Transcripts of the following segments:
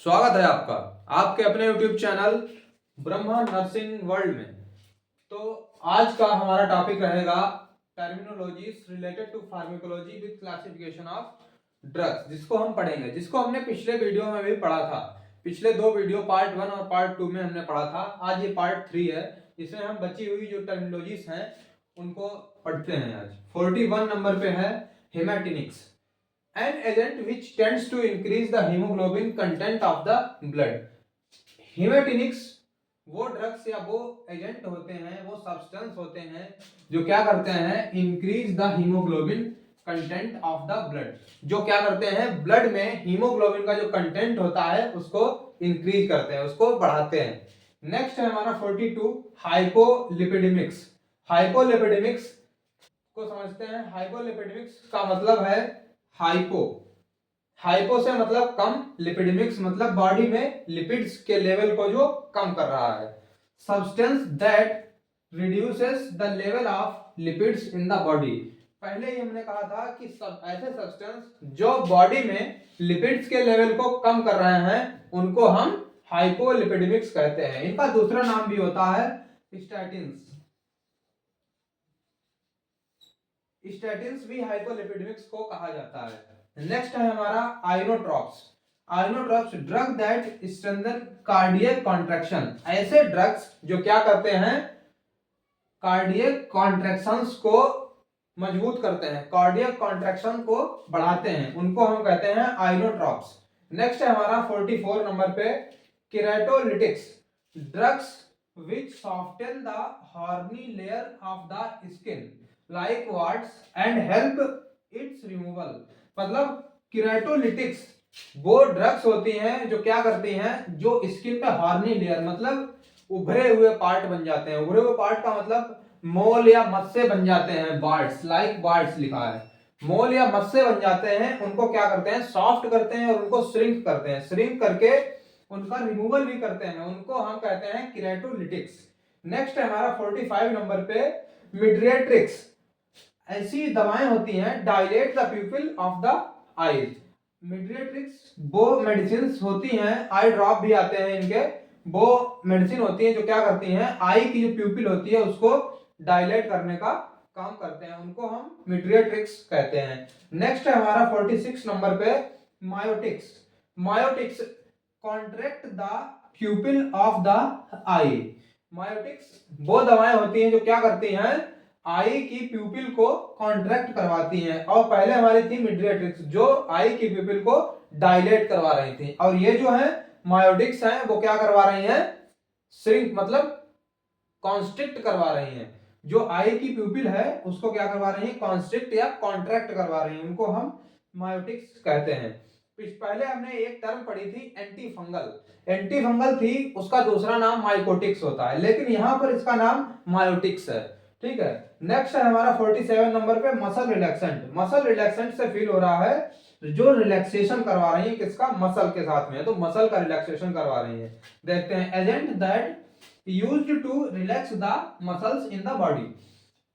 स्वागत है आपका आपके अपने YouTube channel Brahma nursing world में। तो आज का हमारा टॉपिक रहेगा terminologies related to pharmacology with classification of drugs, जिसको हम पढ़ेंगे, जिसको हमने पिछले वीडियो में भी पढ़ा था। पिछले दो वीडियो पार्ट 1 और पार्ट 2 में हमने पढ़ा था। आज ये पार्ट 3 है। इसमें हम बची हुई जो टर्मिनोलॉजीज हैं उनको पढ़ते हैं। आज 41 नंबर पे है हेमाटिनिक्स, an agent which tends to increase the hemoglobin content of the blood। हेमेटिनिक्स वो ड्रग्स या वो एजेंट होते हैं, वो सब्सटेंस होते हैं जो क्या करते हैं, increase the haemoglobin content of the blood. जो क्या करते हैं, ब्लड में हीमोग्लोबिन का जो कंटेंट होता है उसको इंक्रीज करते हैं, उसको बढ़ाते हैं। नेक्स्ट है हमारा 42 हाइपोलिपिडेमिक्स। हाइपोलिपिडेमिक्स को समझते हैं। हाइपोलिपिडेमिक्स का मतलब है हाइपो, हाइपो से मतलब कम, लिपिडेमिक्स मतलब बॉडी में लिपिड्स के लेवल को जो कम कर रहा है। Substance that reduces the level of lipids in the body. पहले ही हमने कहा था कि सब ऐसे सब्सटेंस जो बॉडी में लिपिड्स के लेवल को कम कर रहे हैं उनको हम हाइपोलिपिडेमिक्स कहते हैं। इनका दूसरा नाम भी होता है स्टैटिन्स। स्टैटिन्स भी हाइपोलिपिडेमिक्स को कहा जाता है। नेक्स्ट है हमारा inotropes. Inotropes drug that strengthen cardiac contraction. ऐसे ड्रग्स जो क्या करते हैं, कार्डियक कॉन्ट्रैक्शंस को मजबूत करते हैं, कार्डियक कॉन्ट्रैक्शन को बढ़ाते हैं, उनको हम कहते हैं आइनोट्रॉप्स। नेक्स्ट है हमारा 44 नंबर पे keratolytics. Drugs which soften the horny layer of the skin like warts and help its removal। मतलब केराटोलिटिक्स वो ड्रग्स होती हैं जो क्या करती हैं, जो स्किन पे हॉर्नी लेयर मतलब उभरे हुए पार्ट बन जाते हैं। उभरे हुए पार्ट का मतलब मोल या मस्से बन जाते हैं, बार्ड्स, लाइक बार्ड्स लिखा है। मोल या मस्से बन जाते हैं, उनको क्या करते हैं, सॉफ्ट करते हैं और उनको श्रिंक करते हैं। श्रिंक करके उनका रिमूवल भी करते हैं, उनको हम कहते हैं केराटोलिटिक्स। नेक्स्ट है हमारा 45 नंबर पे मिड्रिएट्रिक्स। ऐसी दवाएं होती हैं dilate the pupil of the eyes. Mydriatics वो मेडिसिन होती हैं, आई ड्रॉप भी आते हैं इनके, वो मेडिसिन होती हैं जो क्या करती हैं, आई की जो प्यूपिल होती है उसको डायलेट करने का काम करते हैं, उनको हम मिड्रिएट्रिक्स कहते हैं। नेक्स्ट है हमारा 46 नंबर पे miotics. Miotics contract the pupil of the eye. Miotics वो दवाएं होती हैं जो क्या करती हैं, आई की प्यूपिल को कॉन्ट्रैक्ट करवाती हैं। और पहले हमारी थी मिड्रिएट्रिक्स जो आई की प्यूपिल को डायलेट करवा रही थी, और ये जो है मायोटिक्स हैं वो क्या करवा रही हैं, श्रिंक मतलब कॉन्स्ट्रिक्ट करवा रही हैं। जो आई की प्यूपिल है उसको क्या करवा रही है, कॉन्स्ट्रिक्ट या कॉन्ट्रैक्ट करवा रही है, उनको हम मायोटिक्स कहते हैं। पहले हमने एक टर्म पढ़ी थी एंटी फंगल। एंटी फंगल थी, उसका दूसरा नाम माइकोटिक्स होता है, लेकिन यहां पर इसका नाम मायोटिक्स है। ठीक है। नेक्स्ट है हमारा 47 नंबर पे मसल रिलैक्सेंट। मसल रिलैक्सेंट से फील हो रहा है जो रिलैक्सेशन करवा रही है, किसका, मसल के साथ में, तो मसल का रिलैक्सेशन करवा रही है। देखते हैं agent that used to relax the muscles in the body।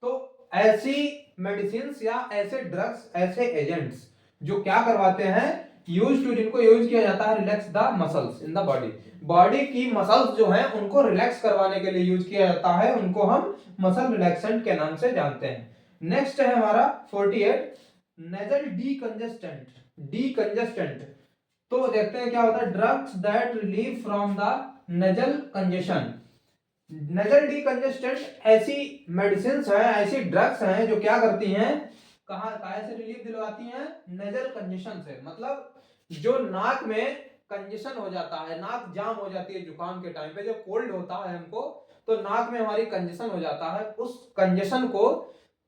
तो ऐसी मेडिसिन या ऐसे ड्रग्स, ऐसे एजेंट्स जो क्या करवाते हैं, यूज टू, जिनको यूज किया जाता है relax the muscles in the body. Body की मसल्स जो हैं उनको रिलैक्स करवाने के लिए यूज किया जाता है, उनको हम मसल रिलैक्सेंट के नाम से जानते हैं। नेक्स्ट है हमारा 48 नेजल डीकंजेस्टेंट। डीकंजेस्टेंट तो देखते हैं क्या होता है, drugs that relieve from the nasal congestion. Nasal decongestant ऐसी मेडिसिन है, ऐसी ड्रग्स हैं जो क्या करती हैं, कहां से रिलीफ दिलवाती हैं, नेजल कंजेशन से। मतलब जो नाक में कंजेशन हो जाता है, नाक जाम हो जाती है जुकाम के टाइम पे, जब कोल्ड होता है हमको तो नाक में हमारी कंजेशन हो जाता है, उस कंजेशन को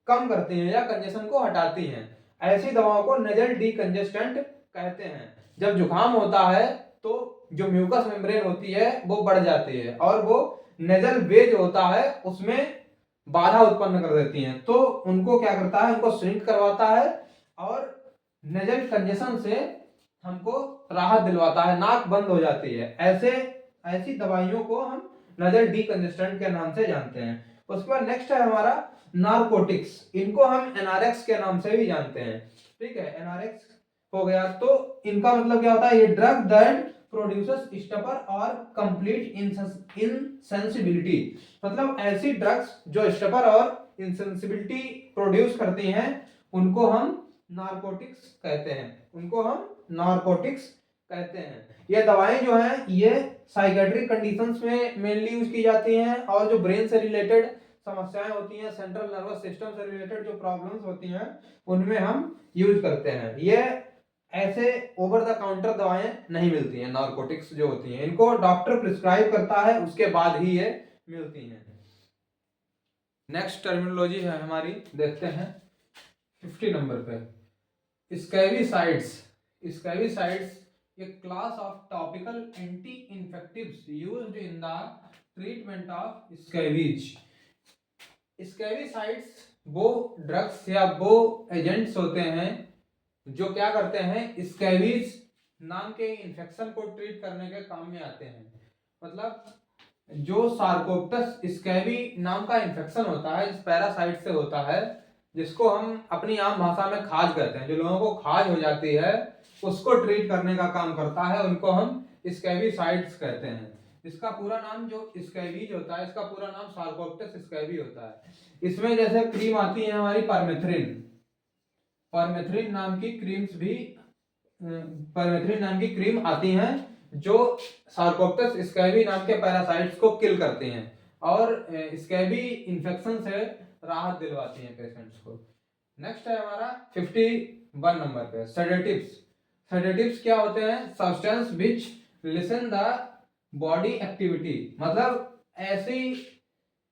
कम करती हैं या कंजेशन को हटाती हैं। ऐसी दवाओं को नेजल डीकंजेस्टेंट कहते हैं। जब जुकाम होता है तो जो म्यूकस मेम्ब्रेन होती है वो बढ़ जाती है और वो नेजल वेज होता है उसमें बाधा उत्पन्न कर देती हैं, तो उनको क्या करता है, उनको श्रिंक करवाता है और नेजल कंजेशन से हमको राहत दिलवाता है, नाक बंद हो जाती है। ऐसी दवाइयों को हम नेजल डीकंजेस्टेंट के नाम से जानते हैं। उसके बाद नेक्स्ट है हमारा नारकोटिक्स। इनको हम एनआरएक्स के नाम से भी जानते हैं। ठीक है, एनआरएक्स हो गया। तो इनका मतलब क्या होता है, ये ड्रग दैट प्रोड्यूसेस स्टपर और कंप्लीट इनसेंसिबिलिटी। मतलब ऐसी ड्रग्स जो स्टपर और इनसेंसिबिलिटी प्रोड्यूस करती हैं उनको हम नारकोटिक्स कहते हैं, उनको हम नारकोटिक्स कहते हैं। ये दवाएं जो हैं ये साइकेट्रिक कंडीशंस में मेनली यूज की जाती हैं और जो ब्रेन से रिलेटेड समस्याएं होती हैं, सेंट्रल नर्वस सिस्टम से रिलेटेड जो प्रॉब्लम्स होती हैं उनमें हम यूज करते हैं। ये ऐसे ओवर द काउंटर दवाएं नहीं मिलती हैं, नारकोटिक्स जो होती हैं इनको डॉक्टर प्रिस्क्राइब करता है उसके बाद ही ये मिलती हैं। नेक्स्ट टर्मिनोलॉजी है हमारी, देखते हैं 50 नंबर पे, स्कैबिसाइड्स। स्कैबिसाइड्स a class of topical anti-infectives used in the treatment of scabies। स्कैबिसाइड्स वो ड्रग्स या वो एजेंट्स होते हैं जो क्या करते हैं, स्कैबीज नाम के इन्फेक्शन को ट्रीट करने के काम में आते हैं। मतलब जो सार्कोप्टस स्कैबी नाम का इन्फेक्शन होता है, जिस पैरासाइट से होता है, जिसको हम अपनी आम भाषा में खाज कहते हैं, जो लोगों को खाज हो जाती है उसको ट्रीट करने का काम करता है, उनको हम स्कैबिसाइड्स कहते हैं। इसका पूरा नाम जो स्कैबीज होता है, इसका पूरा नाम सार्कोप्टस स्कैबी होता है। इसमें जैसे क्रीम आती है हमारी परमेथ्रिन, परमेथ्रिन नाम की क्रीम्स भी, परमेथ्रिन नाम की क्रीम आती हैं जो सार्कोप्टस स्कैबी नाम के पैरासाइट्स को किल करती हैं और स्कैबी इन्फेक्शन से राहत दिलवाती हैं पेशेंट्स को। नेक्स्ट है हमारा 51 नंबर पे, सेडेटिव्स। सेडेटिव्स क्या होते हैं, substance which listen the body activity. मतलब ऐसी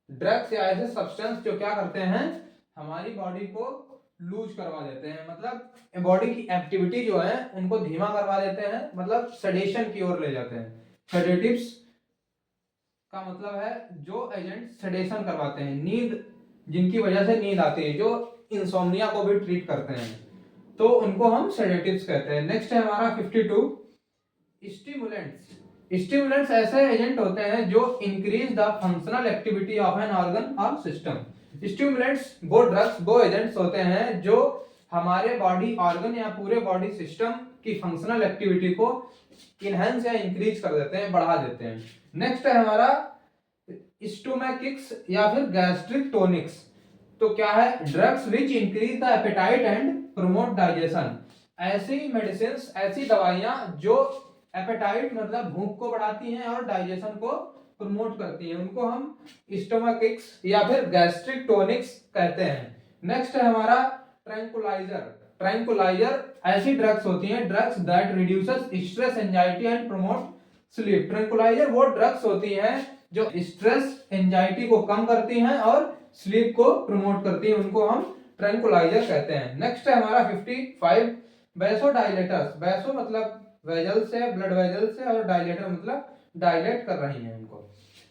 ड्रग्स या ऐसे सब्सटेंस जो क्या करते हैं, हमारी बॉडी को लूज करवा देते हैं, मतलब बॉडी की एक्टिविटी जो है उनको धीमा करवा देते हैं, मतलब सेडेशन की ओर ले जाते हैं। सेडेटिव्स का मतलब है जो एजेंट सेडेशन करवाते हैं, नींद, जिनकी वजह से नींद आती है, जो इंसोम्निया को भी ट्रीट करते हैं, तो उनको हम सेडेटिव्स कहते हैं। नेक्स्ट है हमारा 52, स्टिमुलेंट्स। स्टिमुलेंट्स ऐसे एजेंट होते हैं जो increase the functional activity of an organ और सिस्टम। स्टिमुलेंट्स वो ड्रग्स, वो एजेंट्स होते हैं जो हमारे बॉडी ऑर्गन या पूरे बॉडी सिस्टम की फंक्शनल एक्टिविटी को इनहेंस या इंक्रीज कर देते हैं, बढ़ा देते हैं। नेक्स्ट है हमारा स्टोमैकिक्स या फिर गैस्ट्रिक टोनिक्स। तो क्या है, drugs which increase the appetite and promote digestion. ऐसी मेडिसिन, ऐसी दवाइयां जो एपेटाइट मतलब भूख को बढ़ाती हैं और डाइजेशन को प्रमोट करती हैं, उनको हम स्टोमैकिक्स या फिर गैस्ट्रिक टोनिक्स कहते हैं। नेक्स्ट है हमारा ट्रैंकुलाइजर। ट्रैंकुलाइजर ऐसी ड्रग्स होती हैं, drugs that reduces stress, anxiety and promote sleep. Tranquilizer वो ड्रग्स होती हैं जो स्ट्रेस, एंजाइटी को कम करती हैं और स्लीप को प्रमोट करती हैं, उनको हम ट्रैंकुलाइजर कहते हैं। नेक्स्ट है हमारा 55, वैसोडाइलेटर्स। वैसो मतलब वेजल से, ब्लड वेजल से, और डायलेटर मतलब डायलेट कर रही हैं उनको।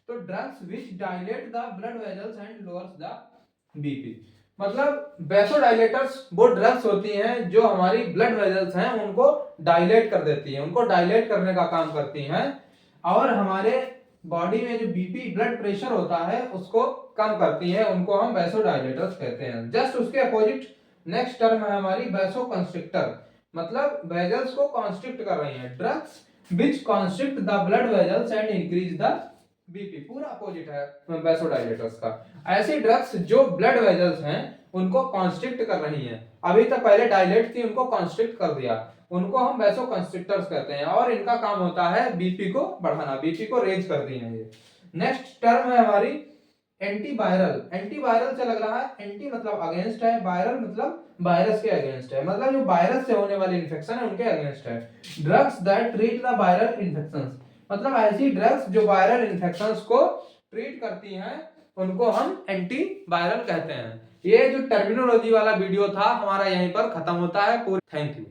तो drugs which dilate the blood vessels and lowers the BP. मतलब वैसोडाइलेटर्स वो ड्रग्स होती हैं जो हमारी ब्लड वेजल्स हैं उनको डायलेट कर देती हैं, उनको डायलेट करने का काम करती हैं और हमारे बॉडी में जो बीपी, ब्लड प्रेशर होता है उसको कम करती है, उनको हम वैसोडाइलेटर्स कहते हैं। जस्ट उसके अपोजिट नेक्स्ट टर्म है हमारी वैसोकंस्ट्रिक्टर। मतलब वेजल्स को कॉन्स्ट्रिक्ट कर रही हैं, drugs which constrict the blood vessels and increase the BP. पूरा अपोजिट है वैसोडाइलेटर्स का। ऐसी ड्रग्स जो ब्लड वेजल्स हैं उनको कॉन्स्ट्रिक्ट कर रही हैं, अभी तक पहले डायलेट थी उनको कॉन्स्ट्रिक्ट कर दिया, उनको हम वैसोकंस्ट्रिक्टर्स कहते हैं और इनका काम होता है बीपी को बढ़ाना, बीपी को रेज करती हैं ये। नेक्स्ट टर्म है हमारी एंटीवायरल। एंटीवायरल से लग रहा है, एंटी मतलब अगेंस्ट है, वायरल मतलब वायरस के अगेंस्ट है, मतलब जो वायरस से होने वाले इन्फेक्शन है उनके अगेंस्ट है। Drugs that treat the viral infections. मतलब ऐसी ड्रग्स जो वायरल इन्फेक्शंस को ट्रीट करती हैं उनको हम एंटीवायरल कहते हैं। ये जो टर्मिनोलॉजी वाला वीडियो था हमारा यहीं पर खत्म होता है। Thank you.